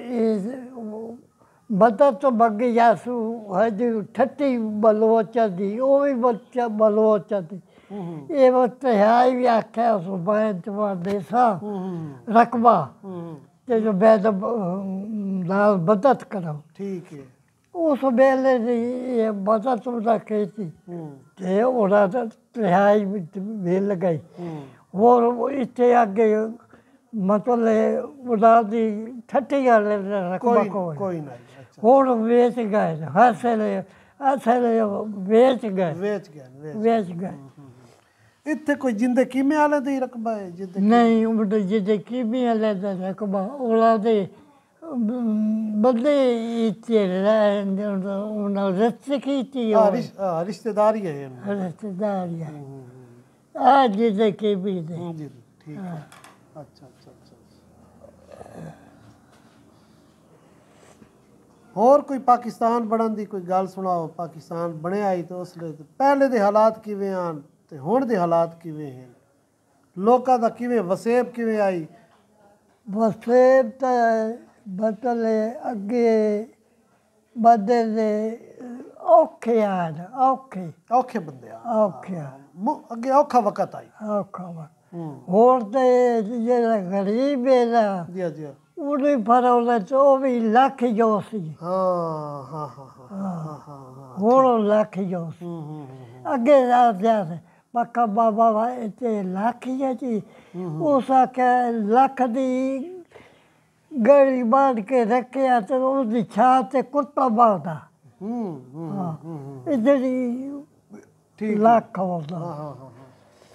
ਬਤਾ ਤੋਂ ਬੱਗੀ ਜਾਸੂ ਹਜੇ ਠੱਟੀ ਬਲੋਚ ਦੀ ਉਹ ਵੀ ਬੱਚਾ ਬਲੋਚ ਦੀ ਇਹ ਵਕਤ ਹੈ ਵੀ ਆਖਿਆ ਉਸ ਬੈਂਚ ਵਾਦੇ ਸਾ ਰਕਬਾ ਤੇ ਜੋ ਬੈਦ ਨਾਲ ਬਦਤ ਕਰੋ ਠੀਕ ਹੈ ਉਸ ਵੇਲੇ ਦੀ ਬਦਤ ਉਹਦਾ ਕੀਤੀ ਤੇ ਉਹਦਾ ਰਿਹਾਈ ਵਿੱਚ ਵੇਲ ਗਈ ਹੋਰ ਇੱਥੇ ਅੱਗੇ ਮਤਲਬ ਉਹਦਾ ਦੀ ਠੱਟੀ ਵਾਲੇ ਰਕਬਾ ਕੋਈ ਨਹੀਂ ਹੋਰ ਵੇਚ ਗਏ ਹਸਲੇ ਵੇਚ ਗਏ ਵੇਚ ਗਏ ਇੱਥੇ ਕੋਈ ਜਿੰਦੇ ਕਿਵੇਂ ਵਾਲੇ ਦਾ ਹੀ ਰਕਬਾ ਹੈ ਜਿੰਦੇ ਨਹੀਂ ਉਹ ਜਿੰਦੇ ਕਿਵੇਂ ਵਾਲੇ ਦਾ ਰਕਬਾ ਉਹਨਾਂ ਦੇ ਬੰਦੇ ਇੱਥੇ ਰਹਿੰਦੇ ਉਹਨਾਂ ਰਸਤੇ ਕੀਤੀ ਰਿਸ਼ਤੇਦਾਰੀ ਹੈ ਰਿਸ਼ਤੇਦਾਰੀ ਹੈ ਆ ਜਿੰਦੇ ਕਿਵੇਂ ਦੇ ਜੀ ਠੀਕ ਹੈ ਅੱਛਾ ਅੱਛਾ ਅੱਛਾ ਹੋਰ ਕੋਈ ਪਾਕਿਸਤਾਨ ਬਣਨ ਦੀ ਕੋਈ ਗੱਲ ਸੁਣਾਓ ਪਾਕਿਸਤਾਨ ਬਣਿਆ ਹੀ ਤਾਂ ਉਸ ਲਈ ਪਹਿਲੇ ਦੇ ਹਾਲਾਤ ਕਿਵੇਂ ਆਣ ਤੇ ਹੁਣ ਦੇ ਹਾਲਾਤ ਕਿਵੇਂ ਹਨ ਲੋਕਾਂ ਦਾ ਕਿਵੇਂ ਵਸੇਬ ਕਿਵੇਂ ਆਈ ਵਸੇਬ ਤਾਂ ਬਤਲੇ ਅੱਗੇ ਬੰਦੇ ਦੇ ਔਖੇ ਆਣ ਔਖੇ ਬੰਦੇ ਆ ਔਖੇ ਅੱਗੇ ਔਖਾ ਵਕਤ ਆਈ ਔਖਾ ਹੋਰ ਤੇ ਜਿਹੜਾ ਗਰੀਬ ਹੈ ਨਾ ਜੀ ਜੀ ਉਹਨੇ ਫਰੌਲੇ ਚ ਉਹ ਵੀ ਲੱਖ ਜੋ ਸੀ ਹਾਂ ਹੋਰ ਲੱਖ ਜੋ ਸੀ ਅੱਗੇ ਜਾ ਪੱਕਾ ਬਾਬਾ ਇੱਥੇ ਲੱਖ ਜੀ ਉਸ ਆਖਿਆ ਲੱਖ ਦੀ ਗੜੀ ਬਾਂਧ ਕੇ ਰੱਖਿਆ ਤੇ ਉਹਦੀ ਛਾਤ ਤੇ ਕੁੱਤਾ ਬਾਂਧਦਾ ਇੱਧਰ ਹੀ ਲੱਖ ਹੁੰਦਾ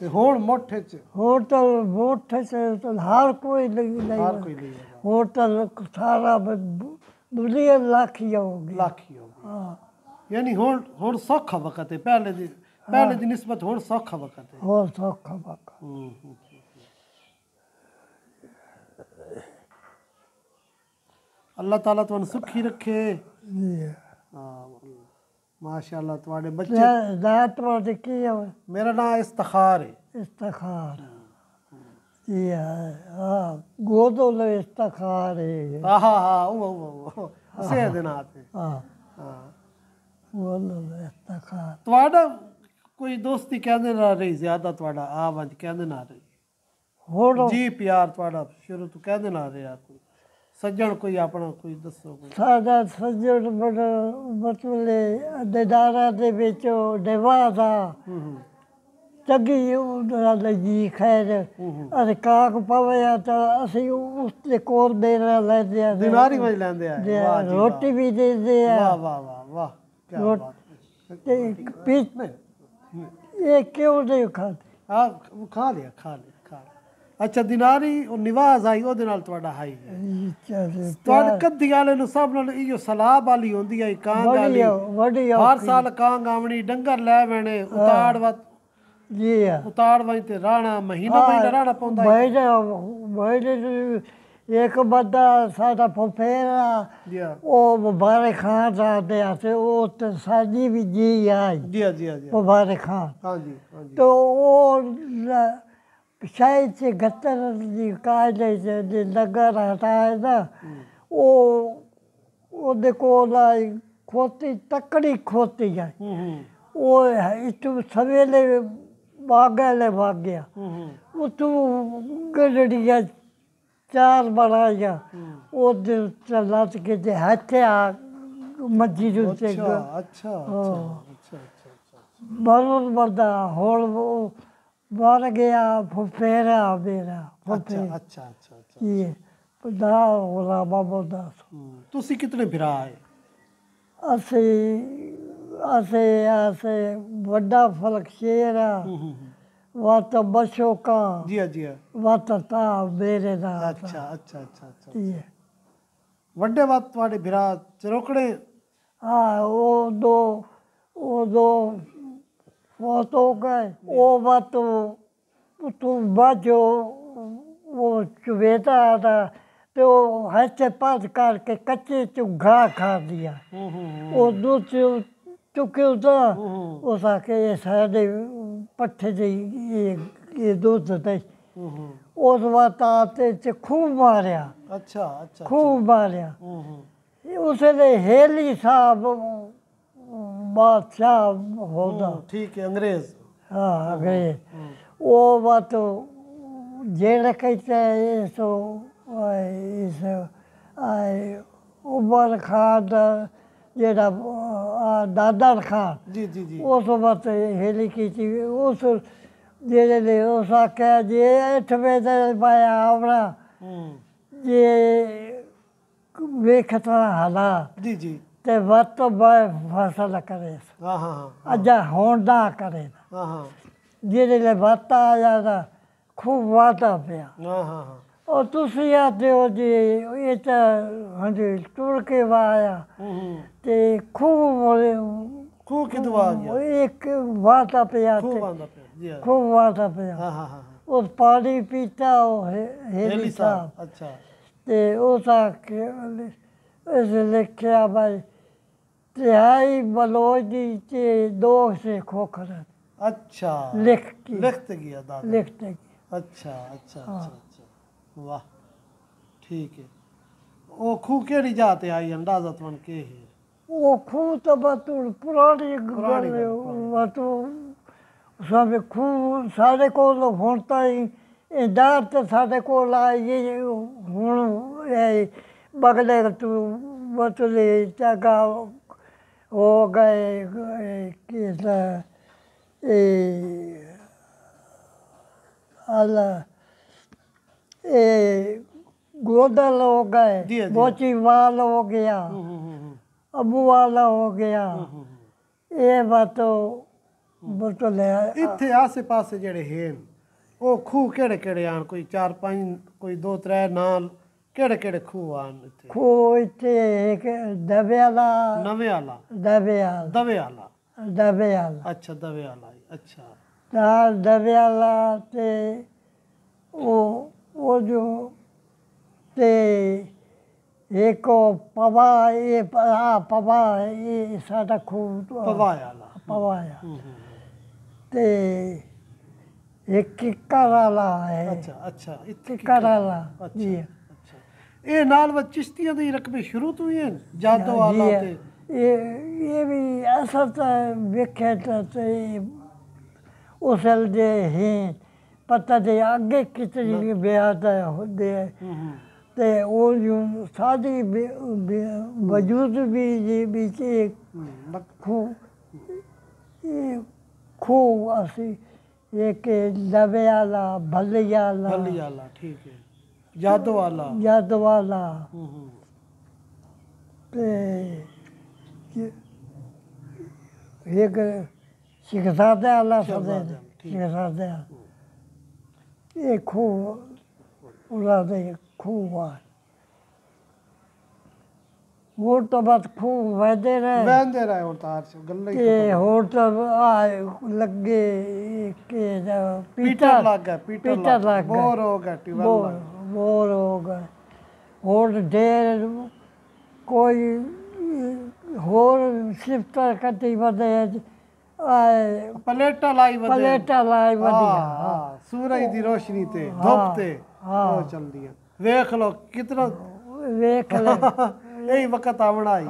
ਤੇ ਹੁਣ ਮੋਠੇ ਚ ਹੋਟਲ ਮੋਠੇ ਚ ਹਰ ਕੋਈ ਨਹੀਂ ਹੋਟਲ ਸਾਰਾ ਦੁਨੀਆ ਲੱਖ ਹੀ ਹੋ ਗਈ ਹਾਂ ਯਾਨੀ ਹੁਣ ਸੌਖਾ ਵਕਤ ਹੈ ਪਹਿਲੇ ਦੀ ਨਿਸਬਤ ਹੁਣ ਸੌਖਾ ਵਕਤ ਹੈ ਹੋਰ ਸੌਖਾ ਵਕਤ ਅੱਲਾਹ ਤਾਲਾ ਤੁਹਾਨੂੰ ਸੁਖੀ ਰੱਖੇ ਹਾਂ ਮਾਸ਼ਾਅੱਲਾ ਤੁਹਾਡੇ ਬੱਚੇ ਜ਼ਾਤ ਤੁਹਾਡੀ ਕੀ ਹੈ ਮੇਰਾ ਨਾਮ ਇਸਤਖਾਰ ਹੈ ਇਸਤਖਾਰ ਜੀ ਹਾਂ ਗੋਦੋ ਇਸਤਖਾਰ ਹੈ ਹਾਂ ਉਹ ਸੇ ਦੇ ਨਾਂ ਤੇ ਹਾਂ ਗੋਦੋ ਇਸਤਖਾਰ ਤੁਹਾਡਾ ਕੋਈ ਦੋਸਤੀ ਕਹਿੰਦੇ ਨਾ ਰਹੀ ਜ਼ਿਆਦਾ ਤੁਹਾਡਾ ਆਵਾਜ਼ ਕਹਿੰਦੇ ਨਾ ਰਹੀ ਹੋਰ ਜੀ ਪਿਆਰ ਤੁਹਾਡਾ ਸ਼ੁਰੂ ਤੋਂ ਕਹਿੰਦੇ ਨਾ ਰਿਹਾ ਕੋਈ ਸੱਜਣ ਕੋਈ ਆਪਣਾ ਕੋਈ ਦੱਸੋ ਸਾਡਾ ਸੱਜਣ ਮਤਲਬ ਦੇਦਾਰਾ ਦੇ ਵਿੱਚ ਡੇਵਾ ਦਾ ਚੰਗੀ ਉਹਦਾ ਜੀ ਖੈਰ ਅਸੀਂ ਕਾਕ ਪਵੇ ਤਾਂ ਅਸੀਂ ਉਸ ਦੇ ਕੋਲ ਦੇਣਾ ਲੈਂਦੇ ਆ ਦਿਨਾਰੀ ਵਜ ਲੈਂਦੇ ਆ ਰੋਟੀ ਵੀ ਦਿੰਦੇ ਆ ਵਾਹ ਵਾਹ ਵਾਹ ਕੀ ਬਾਤ ਤੇ ਇਹ ਕਿਉਂ ਨਹੀਂ ਖਾਂਦੇ ਖਾ ਲਿਆ ਅੱਛਾ ਦਿਨਾਰੀ ਉਹ ਨਿਵਾਜ਼ ਆਈ ਉਹਦੇ ਨਾਲ ਤੁਹਾਡਾ ਹਾਈ ਤੁਹਾਡੇ ਕੱਦੀ ਵਾਲੇ ਨੂੰ ਸਭ ਨਾਲ ਇਹੋ ਸਲਾਹ ਵਾਲੀ ਹੁੰਦੀ ਹੈ ਕਾਂ ਵਾਲੀ ਹਰ ਸਾਲ ਕਾਂ ਆਵਣੀ ਡੰਗਰ ਲੈ ਵਣੇ ਉਤਾੜ ਵਾ ਜੀ ਉਤਾੜ ਵਾਂ ਤੇ ਰਾਣਾ ਮਹੀਨਾ ਰਾਣਾ ਪਾਉਂਦਾ ਇੱਕ ਬੰਦਾ ਸਾਡਾ ਫੁੱਫੇਰਾ ਉਹ ਮੁਬਾਰਕ ਖਾਨ ਜਾਂਦੇ ਆ ਤੇ ਉਹ ਤੇ ਸਾਡੀ ਵੀ ਜੀ ਆਈ ਜੀ ਮੁਬਾਰਕ ਖਾਨ ਹਾਂਜੀ तो वो शायद से गत्तर जी कायदे से लगा रहता है ना वो देखो ना खोती तकड़ी खोती है वो इतु सवेले भाग गया वो तो गड़िया चार बनाया वो चला के हाथे आ मस्जिद से अच्छा बहुत बड़ा होल वो ਮਰ ਗਿਆ ਫੁੱਫੇਰਾ ਮੇਰਾ ਫੁੱਫੇ ਅੱਛਾ ਅੱਛਾ ਅੱਛਾ ਅੱਛਾ ਜੀ ਦਾ ਹੋਲਾ ਬਾਬਾ ਦਾ ਤੁਸੀਂ ਕਿਤਨੇ ਭਰਾ ਹੈ ਅਸੀਂ ਅਸੀਂ ਵੱਡਾ ਫਲਕ ਸ਼ੇਰ ਆ ਵਤ ਬਸ਼ੋਕਾ ਜੀ ਹਾਂ ਜੀ ਹਾਂ ਵਤ ਤਾ ਮੇਰੇ ਦਾ ਅੱਛਾ ਅੱਛਾ ਅੱਛਾ ਅੱਛਾ ਜੀ ਵੱਡੇ ਬਾਤ ਤੁਹਾਡੇ ਭਰਾ ਚਰੋਕੜੇ ਹਾਂ ਉਹ ਦੋ ਫੌਤ ਹੋ ਗਏ ਉਹ ਵਤ ਤੂੰ ਬਾਜੋ ਉਹ ਚਵੇਤਾ ਦਾ ਤੇ ਉਹ ਹੱਥੇ ਪਾਸ ਕਰਕੇ ਕੱਚੇ ਚੁਗਾ ਖਾ ਲਿਆ ਉਹ ਦੁੱਧ ਚੁੱਕਿਆ ਤਾਂ ਉਸ ਆਕੇ ਸਾਡੇ ਪੱਠੇ ਦੇ ਇਹ ਦੁੱਧ ਤੇ ਉਸ ਵਾਤਾ ਤੇ ਖੂਬ ਮਾਰਿਆ ਅੱਛਾ ਅੱਛਾ ਖੂਬ ਮਾਰਿਆ ਉਸਨੇ ਹੇਲੀ ਸਾਹਿਬ ਬਾਦਸ਼ਾਹ ਹੋਦਾ ਠੀਕ ਹੈ ਅੰਗਰੇਜ਼ ਹਾਂ ਗਏ ਉਹ ਬਾਤ ਜਿਹੜੇ ਕਹਿੰਦੇ ਸੋ ਇਸ ਉਮਰ ਖਾਨ ਦਾ ਜਿਹੜਾ ਦਾਦਾ ਖਾਨ ਜੀ ਜੀ ਜੀ ਉਸ ਵਕਤ ਹੇਲੀ ਕੀਤੀ ਉਸ ਜਿਹੜੇ ਨੇ ਉਸ ਆਖਿਆ ਜੇ ਇੱਥੇ ਤੇ ਪਾਇਆ ਆਵਣਾ ਜੇ ਵੇਖਤਾ ਹਾਲਾਤ ਜੀ ਜੀ ਤੇ ਵੱਧ ਤੋਂ ਵੱਧ ਫਸਲ ਕਰੇ ਹਾਂ ਹਾਂ ਹਾਂ ਅੱਜਾ ਹੁਣ ਦਾ ਕਰੇ ਹਾਂ ਹਾਂ ਜਿਹਦੇ ਲਈ ਵਾਤਾ ਆ ਜਾਂਦਾ ਖੂਬ ਵਾਤਾ ਪਿਆ ਹਾਂ ਹਾਂ ਹਾਂ ਉਹ ਤੁਸੀਂ ਆਦੇ ਹੋ ਜੀ ਇਹ ਤਾਂ ਹਾਂਜੀ ਟੁਰ ਕੇ ਵਾਇਆ ਤੇ ਖੂਬ ਕਿਦੋਂ ਆ ਗਿਆ ਇੱਕ ਵਾਤਾ ਪਿਆ ਖੂਬ ਤੇ ਆਂਦਾ ਪਿਆ ਜੀ ਹਾਂ ਖੂਬ ਵਾਤਾ ਪਿਆ ਹਾਂ ਹਾਂ ਹਾਂ ਉਹ ਪਾਣੀ ਪੀਤਾ ਉਹ ਹੇਲੀ ਸਾਹਿਬ ਅੱਛਾ ਤੇ ਉਸ ਆਖੇ ਇਸ ਲਿਖਿਆ ਭਾਈ ਤਿਹਾਈ ਬਲੋਚ ਦੀ ਤੇ ਦੋ ਸੇ ਖੋਖਰ अच्छा लिख के लिखते गया दादा लिखते गया अच्छा अच्छा अच्छा अच्छा वाह ठीक है वो खूह केड़ी जाते आई अंदाजा तुम के है वो खूह तो बतूर पुरानी पुरानी गल गल, बतूर सब खूह साढ़े कोल होता ही दार तो साढ़े कोल आई हूँ बगले तू बतले जगह हो गए कि गोदल हो गए बोची वाल हो गया अबू वाला हो गया ये बात बतले इत्थे आसे पासे जेड़े हैं वो खूह केड़े केड़े आन कोई 4-5 कोई 2-3 नाल केड़े केड़े खूह आन इत्थे खो इत्थे एक दबे वाला नवे आला दबे वाला दवे आला दबे वाला अच्छा दवे आला अच्छा तार दबे वाला ते वो जो ते एक पवा ये पवा ये साडा खूब पवाया आला पवाया ते एक किक्कर वाला है अच्छा अच्छा इत्थे किक्कर वाला जी अच्छा ये नाल व चिश्तियां दी रकबे शुरू तो ही हैं जादो आला ते ये भी असर तो वेखे तो उसल दे हैं पता दे आगे कितनी बेहतर होते ते वो जो सादी वजूद भी जी बीच खूब असी एक दबे वाला भली वाला ठीक है जादो वाला ते एक शिखसादे वाला शिखसादे ये खूब उड़ाते खूब आ होर तो बस खूब वहदे रहे और तार से गल्ले ते होर तो आ लगे के पीटर लग गया पीटर लग गया बोर हो गया ट्यूबवेल बोर हो गए होर ढेर कोई होर सिफ्टर कटी वधे प्लेटा लाई वधिया हां सूरज दी रोशनी ते धूप ते वो चल दिया देख लो कितना वेख ले यही वक्त आवना ही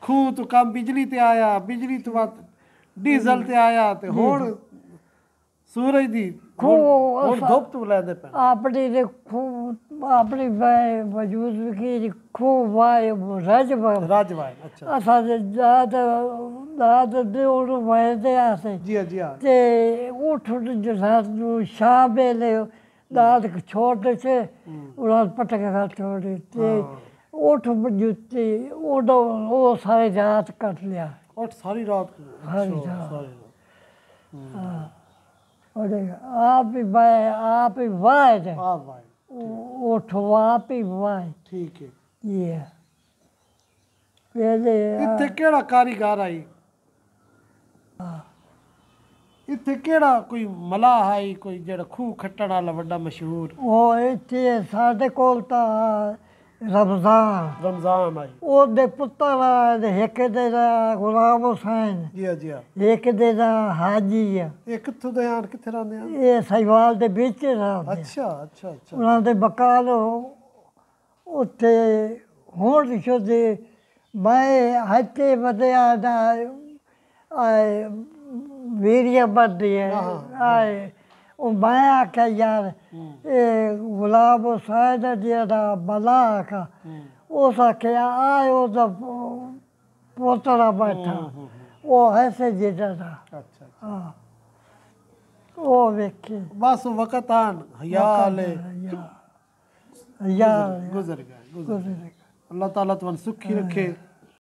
खूह तो काम बिजली ते आया बिजली तो बात डीजल ते आया ते हुण सूरज दी खूह हुण धूप तो लेंदे पे अपनी दे खूह ਆਪਣੀ ਵਜੂਦ ਵਿਖੀ ਖੂਬ ਵਾਏ ਰਜਵਾ ਰਾਜਵਾਏ ਅੱਛਾ ਅਸਾਂ ਦਾਦ ਦੇ ਉਹਨੂੰ ਵਜਦੇ ਆਸੇ ਜੀ ਹਾਂ, ਜੀ ਹਾਂ ਤੇ ਉੱਠ ਜਸਾਤ ਨੂੰ ਸ਼ਾਮ ਵੇਲੇ ਦਾਦ ਛੋਟੇ ਸੇ ਉਹਨਾਂ ਪਟਕ ਖਾ ਛੋੜੇ ਤੇ ਉੱਠ ਜੁੱਤੀ ਉਹ ਸਾਰੇ ਰਾਤ ਕੱਟ ਲਿਆ ਔਰ ਸਾਰੀ ਰਾਤ ਸਾਰੀ ਅੱਛਾ, ਰਾਤ। ਸਾਰੀ ਰਾਤ ਹਾਂ ਉਹਦੇ ਆਪ ਹੀ ਵਾਏ ਦੇ ਆ ਵਾਏ ਉੱਠ ਆਪ ਹੀ ਵਾਏ ਠੀਕ ਹੈ ਇਹ ਵੇਲੇ ਇੱਥੇ ਕਿਹੜਾ ਕਾਰੀਗਰ ਆਈ ਇੱਥੇ ਕਿਹੜਾ ਕੋਈ ਮਲਾਹ ਆਈ ਕੋਈ ਜਿਹੜਾ ਖੂਹ ਖੱਟਣ ਵਾਲਾ ਵੱਡਾ ਮਸ਼ਹੂਰ ਉਹ ਇੱਥੇ ਸਾਡੇ ਕੋਲ ਤਾਂ ਰਮਜ਼ਾਨ ਰਮਜ਼ਾਨ ਆਈ ਉਹਦੇ ਪੁੱਤਰ ਇੱਕ ਦੇ ਦਾ ਗੁਲਾਮ ਹੁਸੈਨ ਜੀ ਹਾਂ, ਜੀ ਹਾਂ ਇੱਕ ਦੇ ਦਾ ਹਾਜੀ ਆ ਇਹ ਕਿੱਥੋਂ ਦੇ ਆਣ ਕਿੱਥੇ ਰਹਿੰਦੇ ਆ ਇਹ ਸਹੀਵਾਲ ਦੇ ਵਿੱਚ ਰਹਿੰਦੇ ਅੱਛਾ ਅੱਛਾ ਅੱਛਾ ਉਹਨਾਂ ਦੇ ਬਕਾਲ ਉੱਥੇ ਹੋਣ ਸ਼ੁਦੇ ਮੈਂ ਹੱਥੇ ਵਧਿਆ ਦਾ ਵੀਰੀਆ ਵੱਧਦੀ ਹੈ ਆਏ ਉਹ ਮੈਂ ਆਖਿਆ ਯਾਰ ਇਹ ਗੁਲਾਬ ਹੁਸੈਨ ਜਿਹੜਾ ਬਲਾਕ ਉਸ ਆਖਿਆ ਆਏ ਉਹਦਾ ਪੋਤਰਾ ਬੈਠਾ ਉਹ ਐਸੇ ਜਿਹੜਾ ਦਾ ਅੱਛਾ ਹਾਂ ਉਹ ਵੇਖੇ ਬਸ ਵਕਤ ਆਨ ਹਯਾਲੇ ਯਾਰ ਗੁਜ਼ਰ ਗਏ ਗੁਜ਼ਰ ਅੱਲਾਹ ਤਾਲਾ ਤੁਹਾਨੂੰ ਸੁਖੀ ਰੱਖੇ